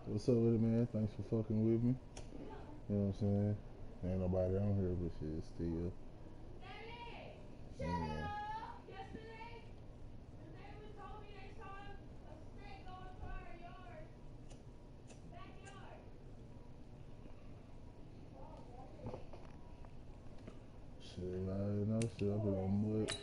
What's up with it, man? Thanks for fucking with me. You know what I'm saying? Ain't nobody on here, but shit, still. Yeah. Shit, I already know. Shit, I been on mud.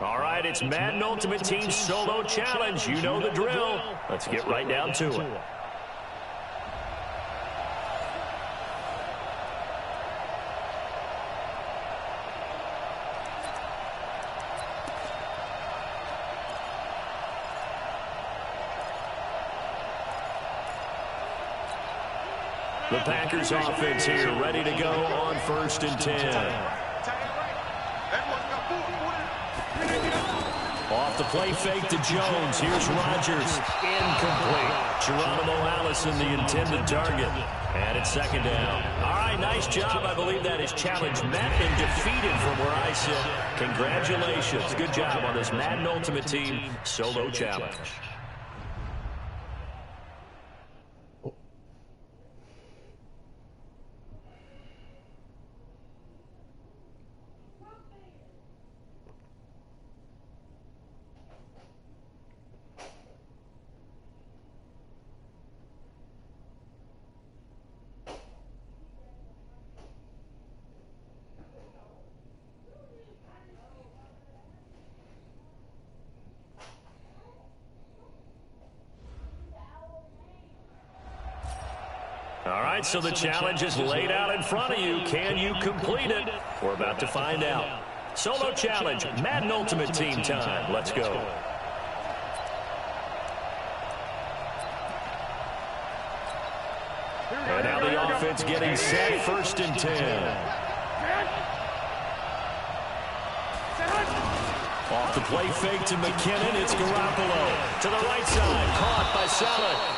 All right, it's Madden Ultimate Team Solo Challenge. You know the drill. Let's get right down to it. The Packers offense here, ready to go on 1st and 10. Off the play fake to Jones. Here's Rodgers. Incomplete. Geronimo Allison, the intended target. And it's 2nd down. All right, nice job. I believe that is challenge met and defeated from where I sit. Congratulations. Good job on this Madden Ultimate Team Solo Challenge. All right, so the challenge is laid out in front of you. Can you complete it? We're about to find out. Solo challenge, Madden Ultimate Team time. Let's go. And now the offense getting set, 1st and 10. Off the play fake to McKinnon. It's Garoppolo to the right side. Caught by Saleh.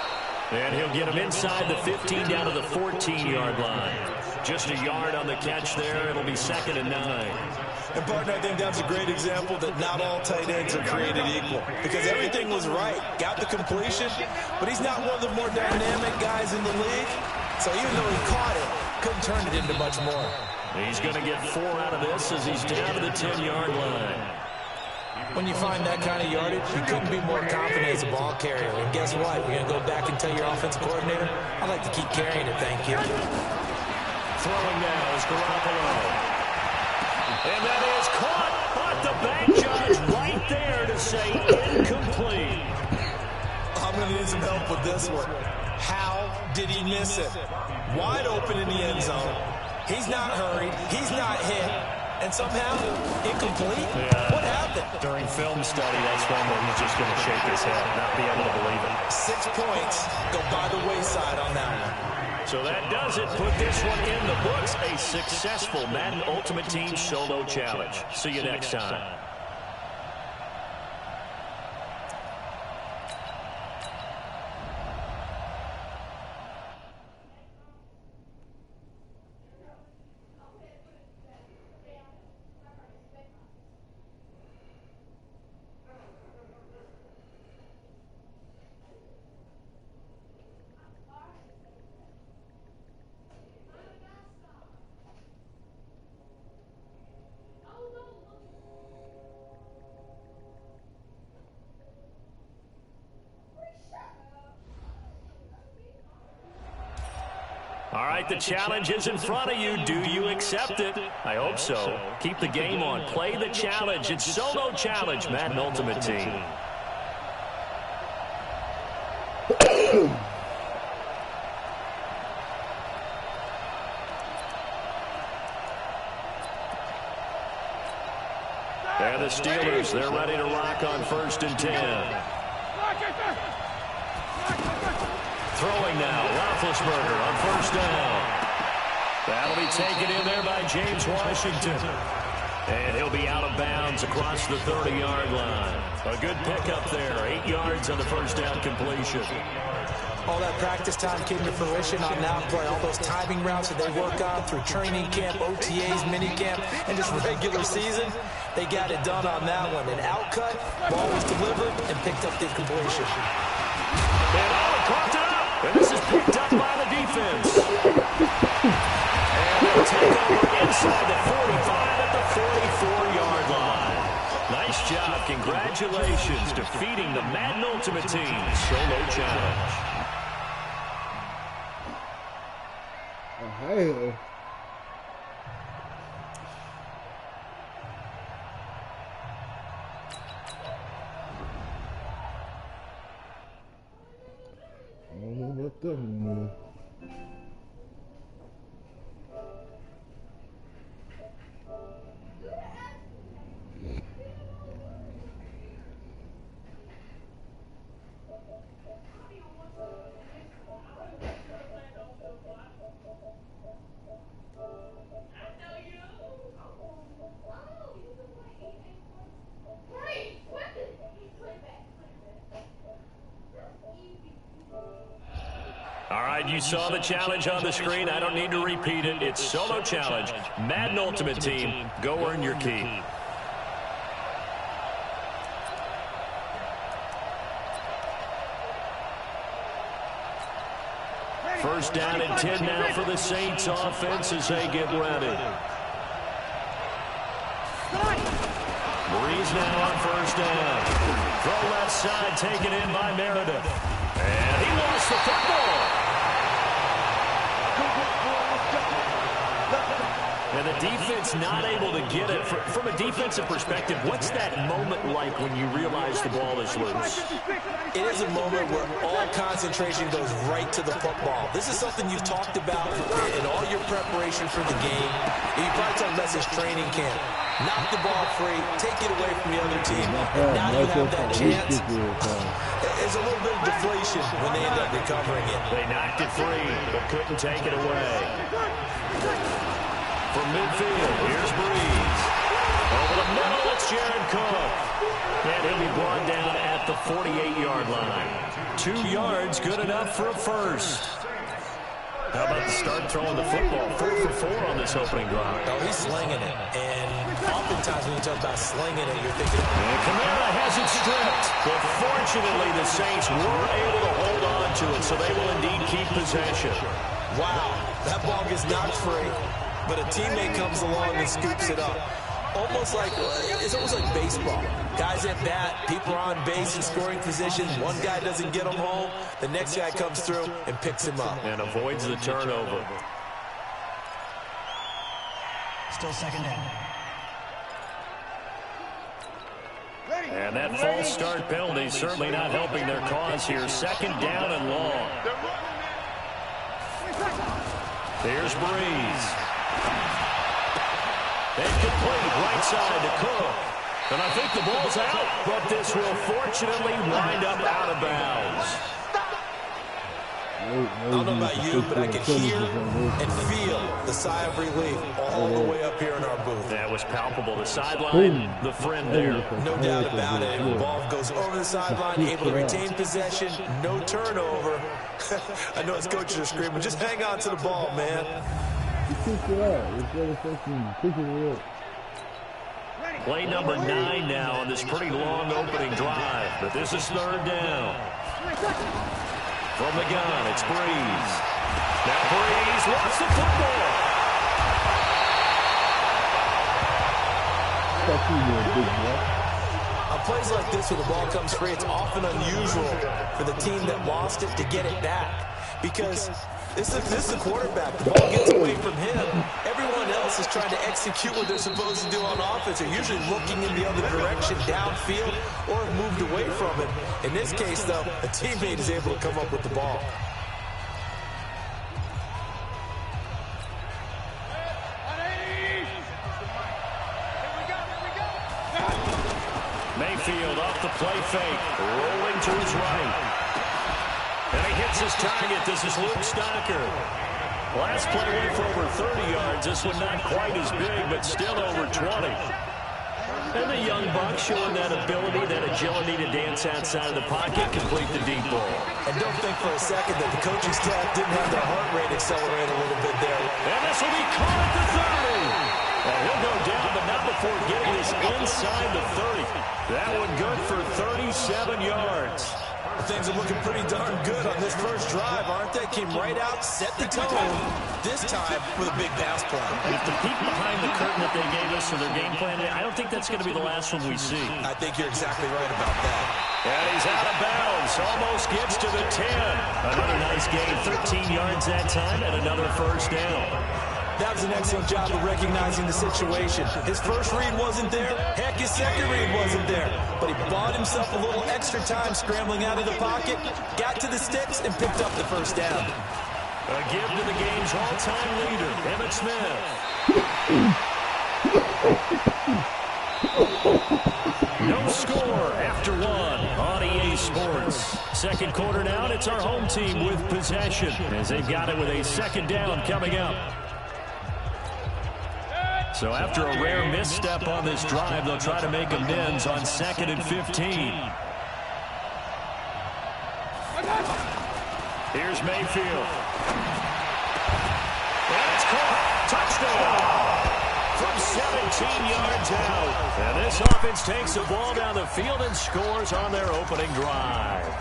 And he'll get him inside the 15 down to the 14-yard line. Just a yard on the catch there. It'll be 2nd and 9. And, partner, I think that's a great example that not all tight ends are created equal. Because everything was right. Got the completion, but he's not one of the more dynamic guys in the league. So even though he caught it, couldn't turn it into much more. He's going to get 4 out of this as he's down to the 10-yard line. When you find that kind of yardage, you couldn't be more confident as a ball carrier. And guess what? You're going to go back and tell your offensive coordinator, I'd like to keep carrying it, thank you. Throwing now is Garoppolo. And that is caught at the bank judge right there to say incomplete. I'm going to need some help with this one. How did he miss it? Wide open in the end zone. He's not hurried. He's not hit. And somehow, incomplete? Yeah. What happened? During film study, that's one where he's just going to shake his head, not be able to believe it. 6 points go by the wayside on that one. So that does it. Put this one in the books. A successful Madden Ultimate Team Solo Challenge. See you next time. All right, the challenge is in front of you. Do you accept it? I hope so. Keep the game on. Play the challenge. It's Solo Challenge, Madden Ultimate Team. And the Steelers, they're ready to rock on 1st and 10. Throwing now, Roethlisberger on 1st down. That'll be taken in there by James Washington. And he'll be out of bounds across the 30-yard line. A good pickup there, 8 yards on the 1st down completion. All that practice time came to fruition on that play. All those timing routes that they work on through training camp, OTAs, minicamp, and just regular season, they got it done on that one. An outcut, ball was delivered, and picked up the completion. And Allen caught it up. And this is picked up by the defense. And they'll take over inside the 45 at the 44-yard line. Nice job. Congratulations. Defeating the Madden Ultimate Team Solo Challenge. Hey. I don't know about that one, man. You saw the challenge on the screen. I don't need to repeat it. It's Solo Challenge. Madden Ultimate Team. Go earn your key. First down and 10 now for the Saints offense as they get ready. Breeze now on 1st down. Throw left side, taken in by Meredith. And he lost the football. And the defense not able to get it. From a defensive perspective, what's that moment like when you realize the ball is loose? It is a moment where all concentration goes right to the football. This is something you've talked about in all your preparation for the game. You probably talked about this training camp. Knock the ball free, take it away from the other team, and now you have that chance. There's a little bit of deflation when they end up recovering it. They knocked it free, but couldn't take it away. From midfield, here's Breeze. Over the middle, it's Jared Cook. And he'll be brought down at the 48-yard line. 2 yards, good enough for a first. How about the start throwing the football? 4 for 4 on this opening drive. Oh, he's slinging it. And oftentimes when you talk about slinging it, you're thinking... And Kamara has it stripped. But fortunately, the Saints were able to hold on to it, so they will indeed keep possession. Wow, that ball gets knocked free. But a teammate comes along and scoops it up. It's almost like baseball. Guys at bat, people are on base in scoring position. One guy doesn't get him home. The next guy comes through and picks him up. And avoids the turnover. Still 2nd down. And that false start penalty certainly not helping their cause here. Second down and long. Here's Breeze. Incomplete, right side to Cook. And I think the ball's out, but this will fortunately wind up out of bounds. I don't know about you, but I can hear and feel the sigh of relief all the way up here in our booth. That was palpable. The sideline, the friend there. No doubt about it. The ball goes over the sideline, able to retain possession, no turnover. I know his coaches are screaming, just hang on to the ball, man. Play number 9 now on this pretty long opening drive, but this is third down. From the gun, it's Breeze. Now Breeze lost the football. On plays like this where the ball comes free, it's often unusual for the team that lost it to get it back. Because this is the quarterback. The ball gets away from him. Everyone else is trying to execute what they're supposed to do on offense. They're usually looking in the other direction, downfield, or have moved away from it. In this case, though, a teammate is able to come up with the ball. Mayfield off the play fake, rolling to his right. And he hits his target. This is Luke Stocker. Last play went for over 30 yards. This one not quite as big, but still over 20. And the young buck showing that ability, that agility to dance outside of the pocket, complete the deep ball. And don't think for a second that the coaching staff didn't have their heart rate accelerate a little bit there. And this will be caught at the 30. And he'll go down, but not before getting this inside the 30. That one good for 37 yards. Things are looking pretty darn good on this first drive, aren't they? Came right out, set the tone, this time with a big pass play. And if the peek behind the curtain that they gave us for their game plan, I don't think that's going to be the last one we see. I think you're exactly right about that. And he's out of bounds, almost gets to the 10. Another nice gain, 13 yards that time, and another first down. That was an excellent job of recognizing the situation. His first read wasn't there. Heck, his second read wasn't there. But he bought himself a little extra time scrambling out of the pocket, got to the sticks, and picked up the first down. A give to the game's all-time leader, Emmitt Smith. No score after one on EA Sports. Second quarter now, and it's our home team with possession as they've got it with a second down coming up. So after a rare misstep on this drive, they'll try to make amends on 2nd and 15. Here's Mayfield. And it's caught. Touchdown. From 17 yards out. And this offense takes the ball down the field and scores on their opening drive.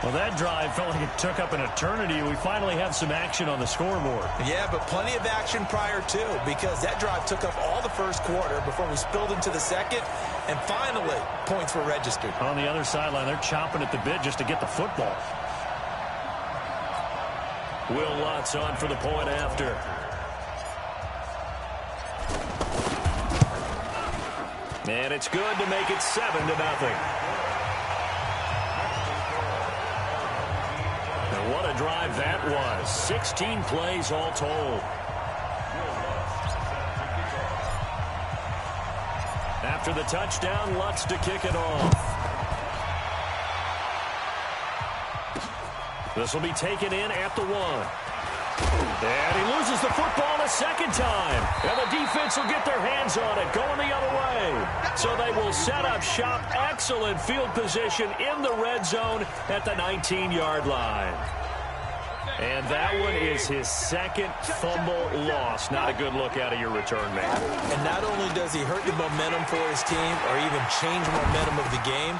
Well, that drive felt like it took up an eternity. We finally have some action on the scoreboard. Yeah, but plenty of action prior to, because that drive took up all the first quarter before we spilled into the second, and finally, points were registered. On the other sideline, they're chomping at the bit just to get the football. Will Lutz on for the point after. And it's good to make it 7-0. What a drive that was. 16 plays all told. After the touchdown, Lutz to kick it off. This will be taken in at the 1. And he loses the football a second time. And the defense will get their hands on it, going the other way. So they will set up shop. Excellent field position in the red zone at the 19-yard line. And that one is his second fumble loss. Not a good look out of your return man. And not only does he hurt the momentum for his team or even change momentum of the game,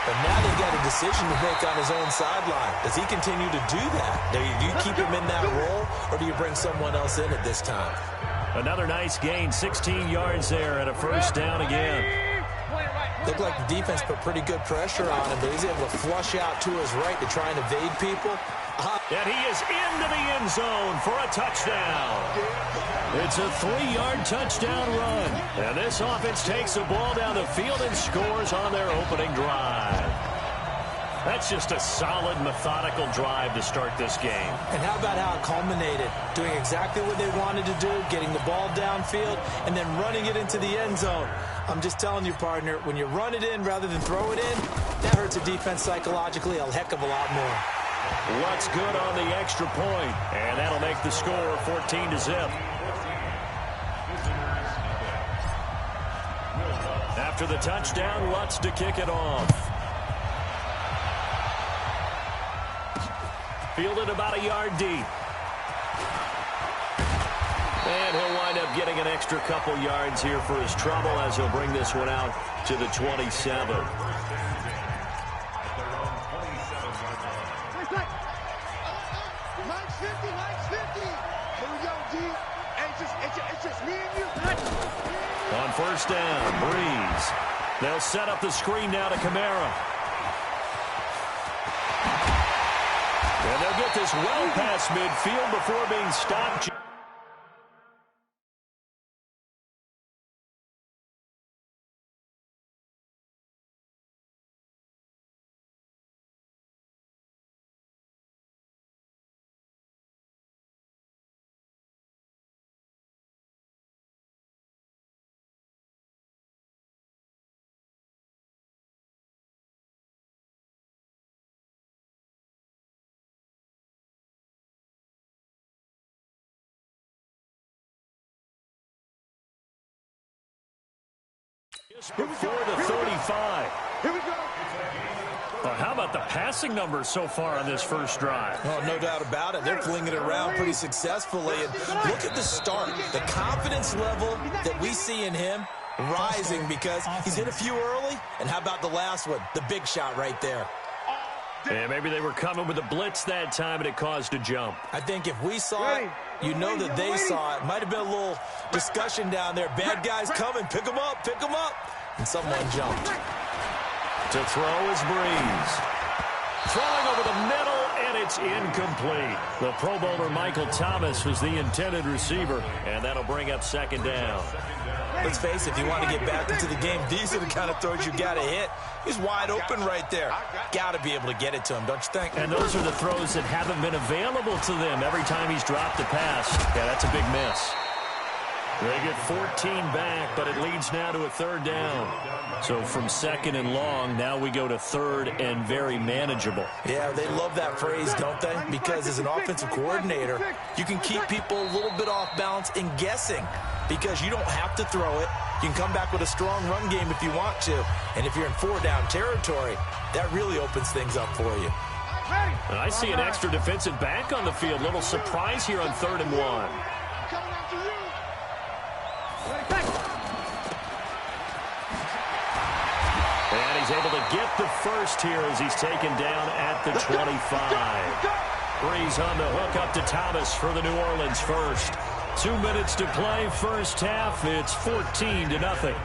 but now they've got a decision to make on his own sideline. Does he continue to do that? Do you keep him in that role, or do you bring someone else in at this time? Another nice gain, 16 yards there and a first down again. Looked like the defense put pretty good pressure on him, but he's able to flush out to his right to try and evade people. And he is into the end zone for a touchdown. It's a 3-yard touchdown run. And this offense takes the ball down the field and scores on their opening drive. That's just a solid, methodical drive to start this game. And how about how it culminated? Doing exactly what they wanted to do, getting the ball downfield, and then running it into the end zone. I'm just telling you, partner, when you run it in rather than throw it in, that hurts a defense psychologically a heck of a lot more. Lutz good on the extra point, and that'll make the score 14-0. After the touchdown, Lutz to kick it off. Fielded about a yard deep. And he'll wind up getting an extra couple yards here for his trouble as he'll bring this one out to the 27. On first down, Breeze. They'll set up the screen now to Kamara. And they'll get this well past midfield before being stopped. Before the 35. Here we go. Well, how about the passing numbers so far on this first drive? Well, no doubt about it. They're flinging it around pretty successfully. And look at the start. The confidence level that we see in him rising because he's hit a few early. And how about the last one? The big shot right there. Yeah, maybe they were coming with a blitz that time and it caused a jump. I think if we saw it, you know that they saw it. Might have been a little discussion down there. Bad guys coming. Pick them up. Pick them up. And someone jumped. To throw is Breeze. Throwing over the middle, and it's incomplete. The Pro Bowler Michael Thomas was the intended receiver, and that'll bring up second down. Let's face it, if you want to get back into the game, these are the kind of throws you got to hit. He's wide open right there. Got to be able to get it to him, don't you think? And those are the throws that haven't been available to them every time he's dropped a pass. Yeah, that's a big miss. They get 14 back, but it leads now to a third down. So from second and long, now we go to third and very manageable. Yeah, they love that phrase, don't they? Because as an offensive coordinator, you can keep people a little bit off balance and guessing because you don't have to throw it. You can come back with a strong run game if you want to. And if you're in four-down territory, that really opens things up for you. And I see an extra defensive back on the field. Little surprise here on 3rd and 1. And he's able to get the first here as he's taken down at the 25. Breeze on the hook up to Thomas for the New Orleans first. 2 minutes to play, first half. It's 14-0.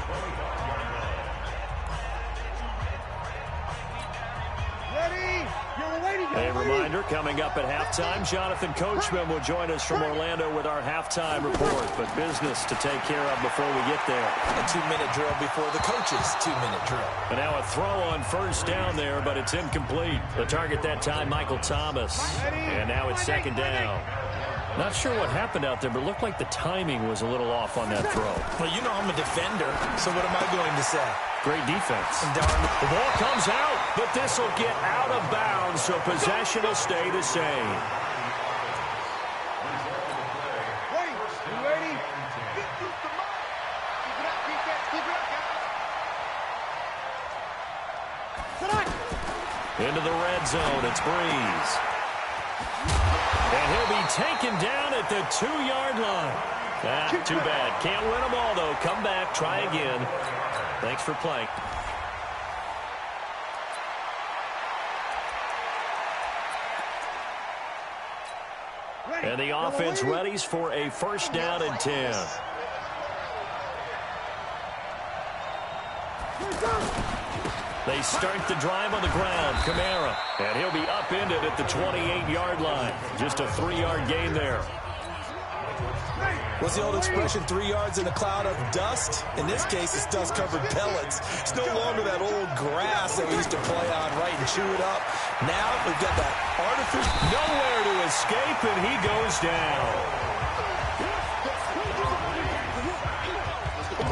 A reminder, coming up at halftime, Jonathan Coachman will join us from Orlando with our halftime report. But business to take care of before we get there. A 2-minute drill before the coach's 2-minute drill. And now a throw on first down there, but it's incomplete. The target that time, Michael Thomas. And now it's second down. Not sure what happened out there, but it looked like the timing was a little off on that throw. Well, you know I'm a defender, so what am I going to say? Great defense. The ball comes out, but this will get out of bounds, so possession will stay the same. Ready? Into the red zone, it's Breeze. And he'll be taken down at the 2-yard line. Too bad. Can't win them all, though. Come back, try again. Thanks for playing. And the offense readies for a first down and 10. They start the drive on the ground. Kamara. And he'll be upended at the 28-yard line. Just a 3-yard gain there. What's the old expression, 3 yards in a cloud of dust? In this case, it's dust-covered pellets. It's no longer that old grass that we used to play on, right, and chew it up. Now we've got that artificial. Nowhere to escape, and he goes down.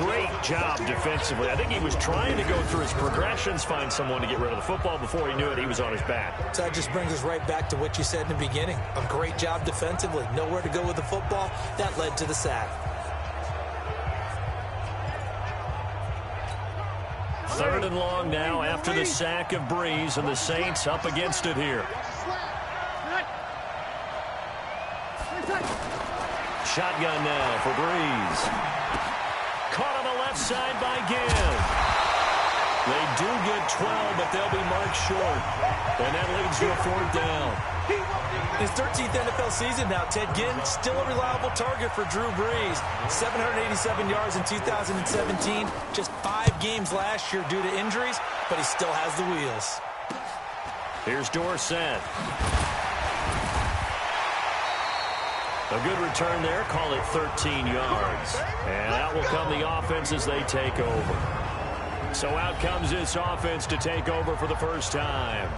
Great job defensively. I think he was trying to go through his progressions, find someone to get rid of the football. Before he knew it, he was on his back. So that just brings us right back to what you said in the beginning. A great job defensively. Nowhere to go with the football. That led to the sack. Third and long now after the sack of Breeze, and the Saints up against it here. Shotgun now for Breeze. Caught on the left side by Ginn. They do get 12, but they'll be marked short. And that leads to a 4th down. His 13th NFL season now, Ted Ginn, still a reliable target for Drew Brees. 787 yards in 2017. Just 5 games last year due to injuries, but he still has the wheels. Here's Dorsett. A good return there. Call it 13 yards. And out will come the offense as they take over. So out comes this offense to take over for the first time.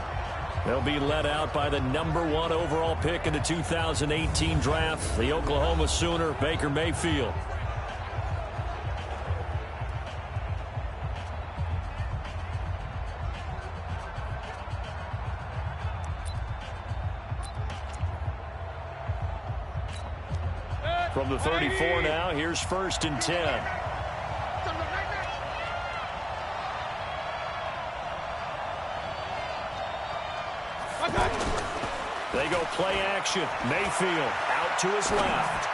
They'll be led out by the #1 overall pick in the 2018 draft, the Oklahoma Sooner, Baker Mayfield. From the 34 now, here's 1st and 10. They go play action. Mayfield out to his left.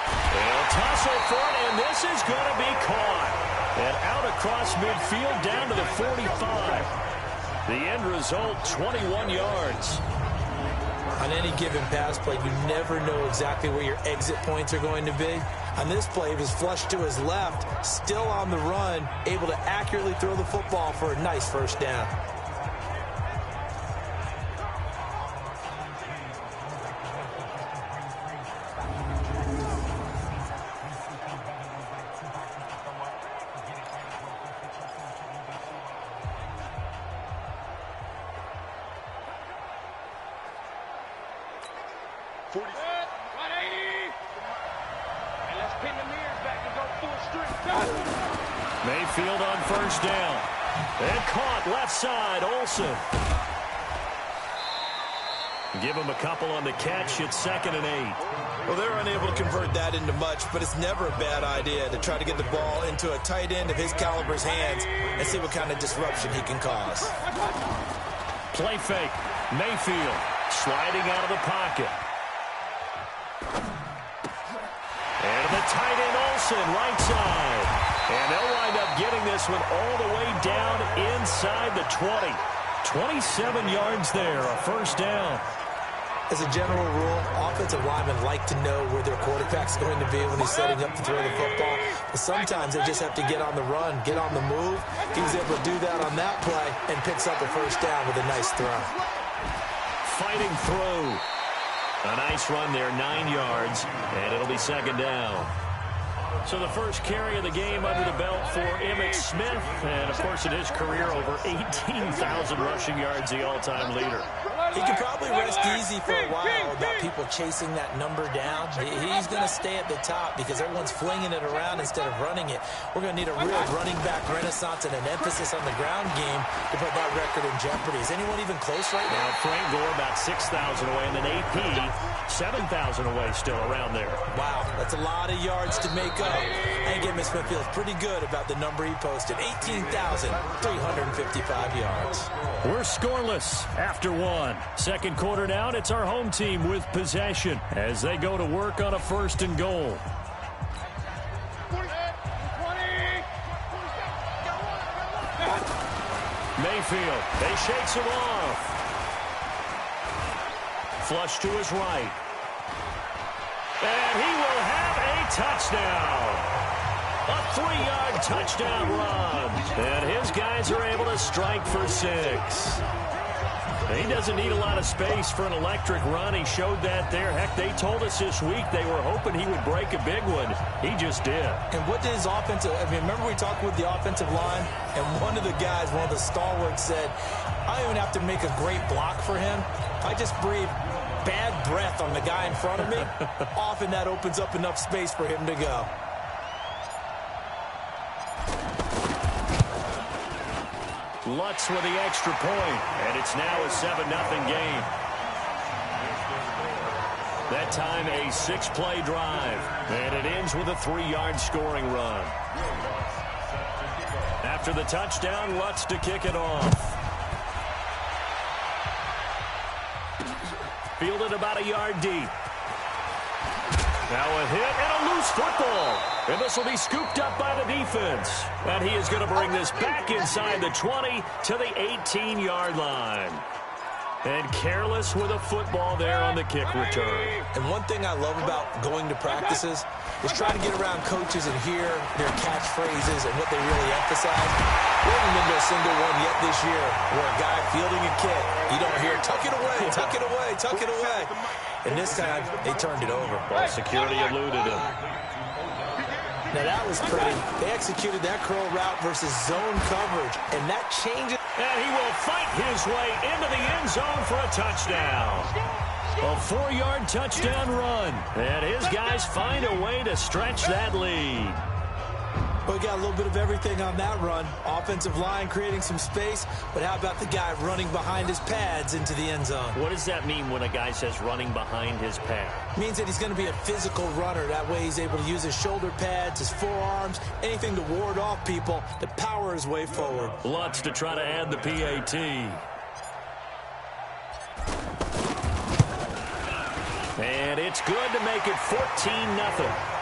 They'll tussle for it, and this is going to be caught. And out across midfield down to the 45. The end result, 21 yards. On any given pass play, you never know exactly where your exit points are going to be. On this play, he was flushed to his left, still on the run, able to accurately throw the football for a nice 1st down. Mayfield on 1st down. And caught left side, Olsen. Give him a couple on the catch. It's 2nd and 8. Well, they're unable to convert that into much, but it's never a bad idea to try to get the ball into a tight end of his caliber's hands and see what kind of disruption he can cause. Play fake. Mayfield sliding out of the pocket. And the tight end Olsen, right side. And they'll wind up getting this one all the way down inside the 20. 27 yards there, a 1st down. As a general rule, offensive linemen like to know where their quarterback's going to be when he's setting up to throw the football. But sometimes they just have to get on the run, get on the move. He was able to do that on that play and picks up a 1st down with a nice throw. Fighting through. A nice run there, 9 yards, and it'll be 2nd down. So the first carry of the game under the belt for Emmitt Smith. And, of course, in his career, over 18,000 rushing yards, the all-time leader. He can probably rest easy for a while about people chasing that number down. He's going to stay at the top because everyone's flinging it around instead of running it. We're going to need a real running back renaissance and an emphasis on the ground game to put that record in jeopardy. Is anyone even close right now? Frank Gore about 6,000 away, and then AP 7,000 away still around there. Wow, that's a lot of yards to make up. And again, Miss Smith feels pretty good about the number he posted, 18,355 yards. We're scoreless after 1. 2nd quarter down, it's our home team with possession as they go to work on a 1st and goal. Mayfield, they shakes him off. Flush to his right. And he will have a touchdown. A 3-yard touchdown run. And his guys are able to strike for 6. He doesn't need a lot of space for an electric run. He showed that there. Heck, they told us this week they were hoping he would break a big one. He just did. And what did his offensive, remember we talked with the offensive line, and one of the guys, one of the stalwarts said, I don't even have to make a great block for him. I just breathe bad breath on the guy in front of me. Often that opens up enough space for him to go. Lutz with the extra point, and it's now a 7-0 game. That time a 6-play drive, and it ends with a 3-yard scoring run. After the touchdown, Lutz to kick it off. Fielded about a yard deep. Now a hit and a loose football. And this will be scooped up by the defense. And he is going to bring this back inside the 20 to the 18-yard line. And careless with a football there on the kick return. And one thing I love about going to practices is trying to get around coaches and hear their catchphrases and what they really emphasize. We haven't been to a single one yet this year where a guy fielding a kick, you don't hear, tuck it away, tuck it away, tuck it away. And this time, they turned it over. Ball security eluded him. Now, that was pretty. They executed that curl route versus zone coverage, and that changes. And he will fight his way into the end zone for a touchdown. A 4-yard touchdown run. And his guys find a way to stretch that lead. We got a little bit of everything on that run. Offensive line creating some space, but how about the guy running behind his pads into the end zone? What does that mean when a guy says running behind his pad? Means that he's going to be a physical runner. That way he's able to use his shoulder pads, his forearms, anything to ward off people to power his way forward. Lutz to try to add the PAT. And it's good to make it 14-0.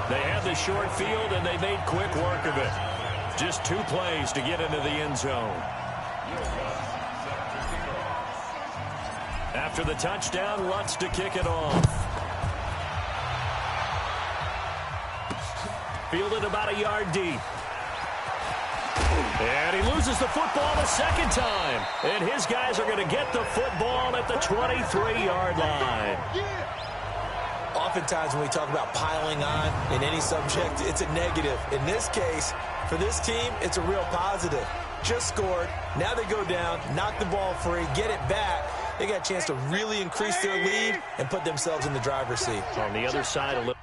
They had the short field, and they made quick work of it. Just 2 plays to get into the end zone. After the touchdown, Lutz to kick it off. Fielded about a yard deep. And he loses the football the second time. And his guys are going to get the football at the 23-yard line. Oftentimes when we talk about piling on in any subject, it's a negative. In this case, for this team, it's a real positive. Just scored. Now they go down, knock the ball free, get it back. They got a chance to really increase their lead and put themselves in the driver's seat. On the other side, a little.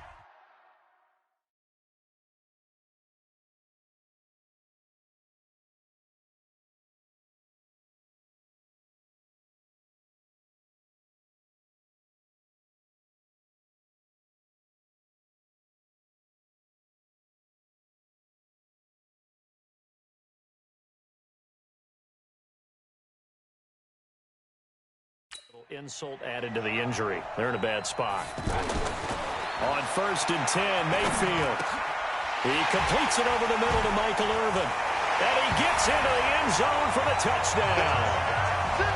Insult added to the injury. They're in a bad spot. On 1st and 10, Mayfield. He completes it over the middle to Michael Irvin. And he gets into the end zone for the touchdown.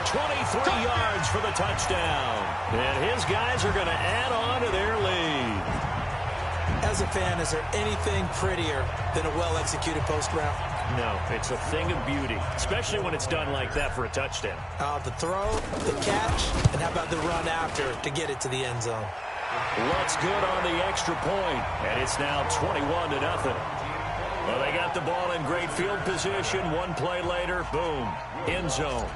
23 yards for the touchdown. And his guys are going to add on to their lead. As a fan, is there anything prettier than a well-executed post route? No, it's a thing of beauty, especially when it's done like that for a touchdown. The throw, the catch, and how about the run after to get it to the end zone? Lutz good on the extra point, and it's now 21-0. Well, they got the ball in great field position. 1 play later, boom, end zone.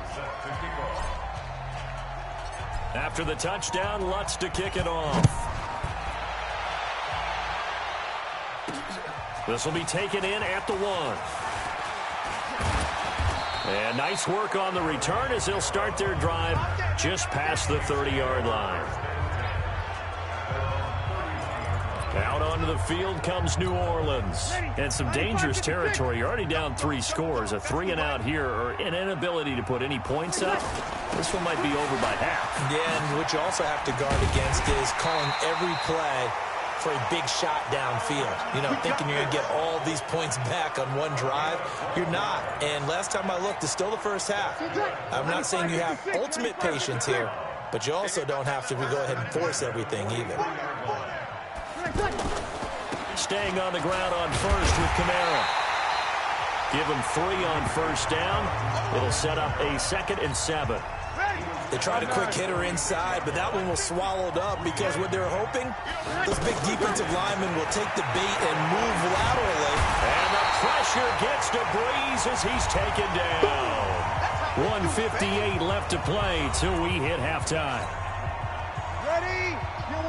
After the touchdown, Lutz to kick it off. This will be taken in at the 1. And nice work on the return as they'll start their drive just past the 30-yard line. Out onto the field comes New Orleans. And some dangerous territory. You're already down 3 scores. A 3-and-out here, or an inability to put any points up. This one might be over by half. Yeah, and what you also have to guard against is calling every play for a big shot downfield. You know, thinking you're going to get all these points back on one drive. You're not. And last time I looked, it's still the first half. I'm not saying you have ultimate patience here, but you also don't have to go ahead and force everything either. Staying on the ground on 1st with Kamara. Give him 3 on first down. It'll set up a 2nd and 7. They tried a quick hitter inside, but that one was swallowed up because what they're hoping, those big defensive linemen will take the bait and move laterally. And the pressure gets to Breeze as he's taken down. 1:58 left to play till we hit halftime.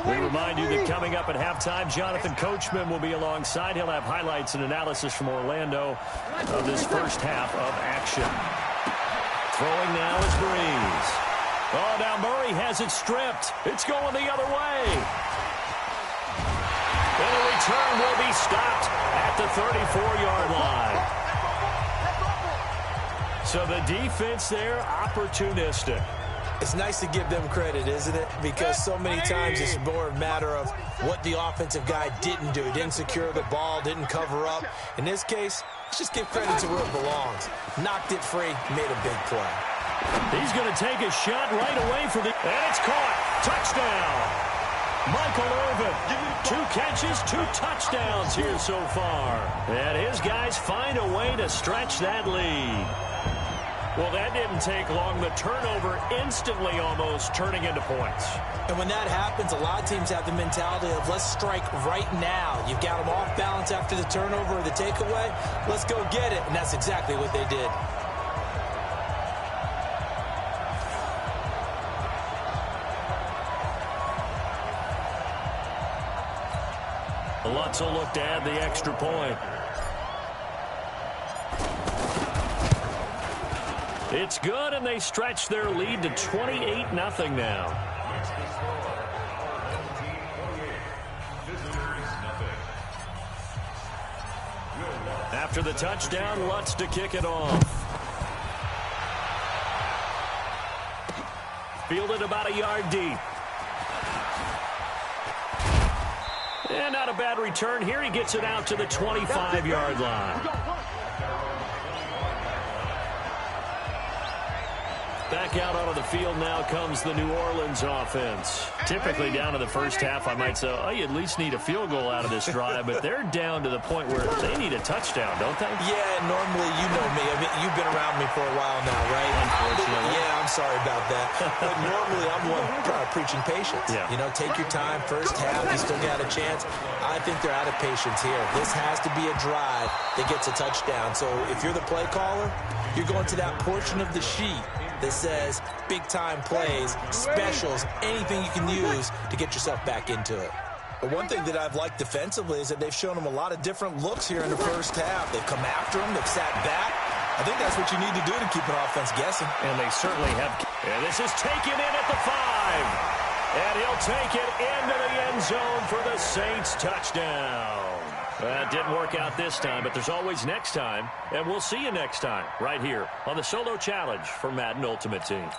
We remind you that coming up at halftime, Jonathan Coachman will be alongside. He'll have highlights and analysis from Orlando of this first half of action. Throwing now is Breeze. Oh, now Murray has it stripped. It's going the other way. And the return will be stopped at the 34-yard line. So the defense there, opportunistic. It's nice to give them credit, isn't it? Because so many times it's more a matter of what the offensive guy didn't do. Didn't secure the ball, didn't cover up. In this case, let's just give credit to where it belongs. Knocked it free, made a big play. He's going to take a shot right away for the... And it's caught. Touchdown. Michael Irvin. 2 catches, 2 touchdowns here so far. And his guys find a way to stretch that lead. Well, that didn't take long. The turnover instantly almost turning into points. And when that happens, a lot of teams have the mentality of let's strike right now. You've got them off balance after the turnover or the takeaway. Let's go get it. And that's exactly what they did. Lutz will look to add the extra point. It's good, and they stretch their lead to 28-0 now. After the touchdown, Lutz to kick it off. Fielded about a yard deep. And not a bad return here. He gets it out to the 25-yard line. Back out onto the field now comes the New Orleans offense. Typically down to the first half, I might say, oh, you at least need a field goal out of this drive, but they're down to the point where they need a touchdown, don't they? Yeah, normally, you know me. I mean, you've been around me for a while now, right? Unfortunately. Yeah, I'm sorry about that. But normally, I'm one preaching patience. Yeah. You know, take your time. First half, you still got a chance. I think they're out of patience here. This has to be a drive that gets a touchdown. So if you're the play caller, you're going to that portion of the sheet that says big-time plays, specials, anything you can use to get yourself back into it. But one thing that I've liked defensively is that they've shown them a lot of different looks here in the first half. They've come after them. They've sat back. I think that's what you need to do to keep an offense guessing. And they certainly have. And this is taken in at the 5. And he'll take it into the end zone for the Saints touchdown. That didn't work out this time, but there's always next time. And we'll see you next time right here on the Solo Challenge for Madden Ultimate Team.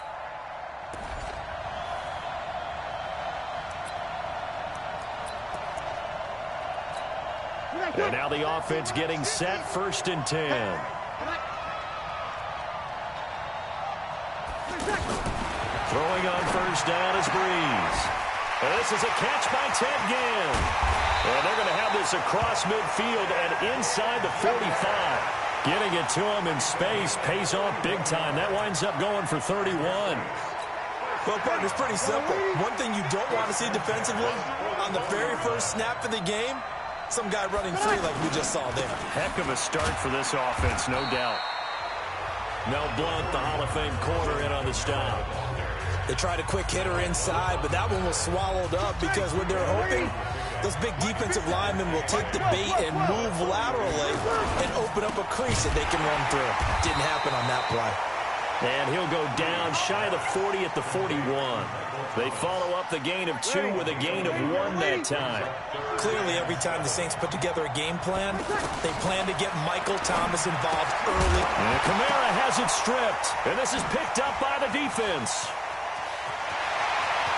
And now the offense getting set, 1st and 10. Throwing on first down is Breeze. And this is a catch by Ted Ginn. And they're going to have this across midfield and inside the 45. Getting it to him in space pays off big time. That winds up going for 31. Well, partner, it's pretty simple. One thing you don't want to see defensively on the very first snap of the game, some guy running free like we just saw there. Heck of a start for this offense, no doubt. Mel Blount, the Hall of Fame corner, in on the stop. They tried a quick hitter inside, but that one was swallowed up because what they're hoping, those big defensive linemen will take the bait and move laterally and open up a crease that they can run through. Didn't happen on that play. And he'll go down shy of the 40 at the 41. They follow up the gain of 2 with a gain of 1 that time. Clearly, every time the Saints put together a game plan, they plan to get Michael Thomas involved early. And Kamara has it stripped. And this is picked up by the defense.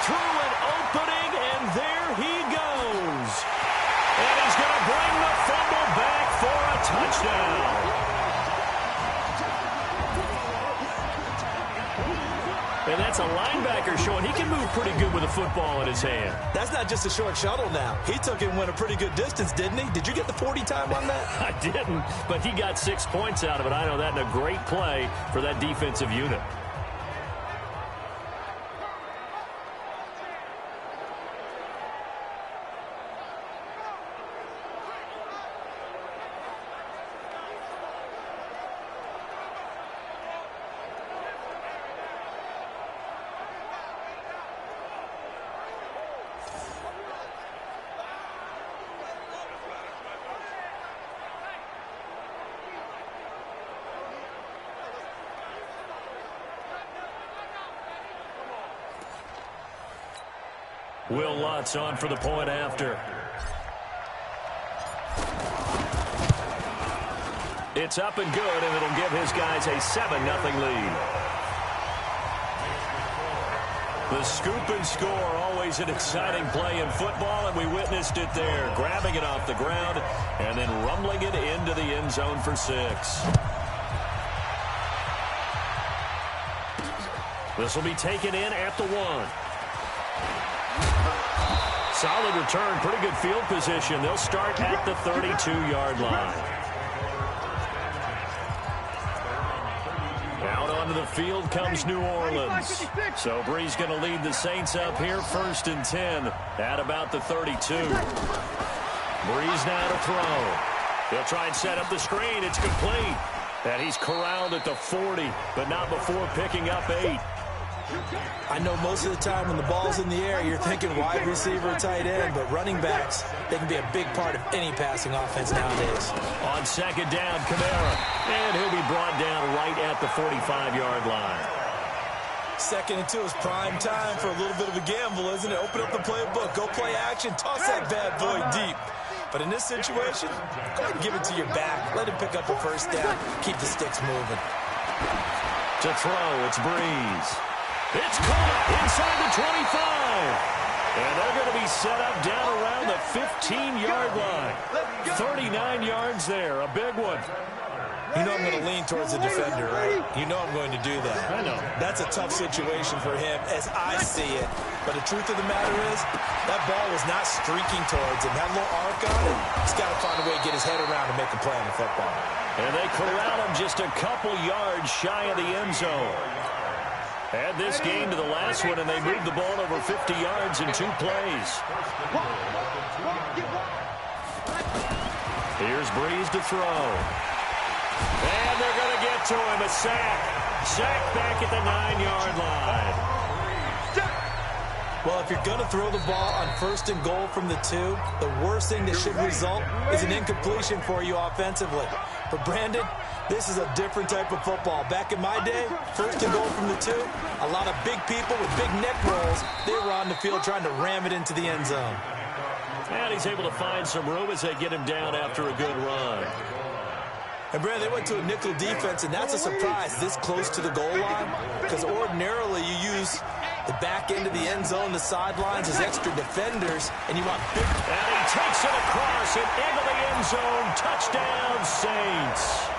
Through an opening, and there he goes. And he's going to bring the fumble back for a touchdown. And that's a linebacker showing he can move pretty good with a football in his hand. That's not just a short shuttle now. He took it and went a pretty good distance, didn't he? Did you get the 40 time on that? I didn't, but he got 6 points out of it. I know that in a great play for that defensive unit. Will Lutz on for the point after. It's up and good, and it'll give his guys a 7-0 lead. The scoop and score, always an exciting play in football, and we witnessed it there, grabbing it off the ground and then rumbling it into the end zone for 6. This will be taken in at the 1. Solid return, pretty good field position. They'll start at the 32-yard line. Out onto the field comes New Orleans. So Brees going to lead the Saints up here, 1st and 10 at about the 32. Brees now to throw. He'll try and set up the screen. It's complete. And he's corralled at the 40, but not before picking up 8. I know most of the time when the ball's in the air, you're thinking wide receiver, tight end, but running backs, they can be a big part of any passing offense nowadays. On 2nd down, Kamara, and he'll be brought down right at the 45-yard line. 2nd and 2 is prime time for a little bit of a gamble, isn't it? Open up the playbook, go play action, toss that bad boy deep. But in this situation, go ahead and give it to your back. Let him pick up a 1st down, keep the sticks moving. To throw, it's Brees. It's caught inside the 25. And they're going to be set up down around the 15-yard line. 39 yards there, a big one. You know I'm going to lean towards the defender, right? You know I'm going to do that. I know. That's a tough situation for him as I see it. But the truth of the matter is, that ball was not streaking towards him. Had a little arc on it. He's got to find a way to get his head around and make a play on the football. And they corral him just a couple yards shy of the end zone. Add this game to the last one, and they moved the ball over 50 yards in 2 plays. Here's Brees to throw. And they're going to get to him. A sack. Sack back at the 9-yard line. Well, if you're going to throw the ball on 1st and goal from the 2, the worst thing that should result is an incompletion for you offensively. But, Brandon, this is a different type of football. Back in my day, 1st and goal from the 2, a lot of big people with big neck rolls, they were on the field trying to ram it into the end zone. And he's able to find some room as they get him down after a good run. And, Brandon, they went to a nickel defense, and that's a surprise this close to the goal line, because ordinarily you use the back end of the end zone, the sidelines as extra defenders, and you want big... And he takes it across and into the end zone. Touchdown, Saints.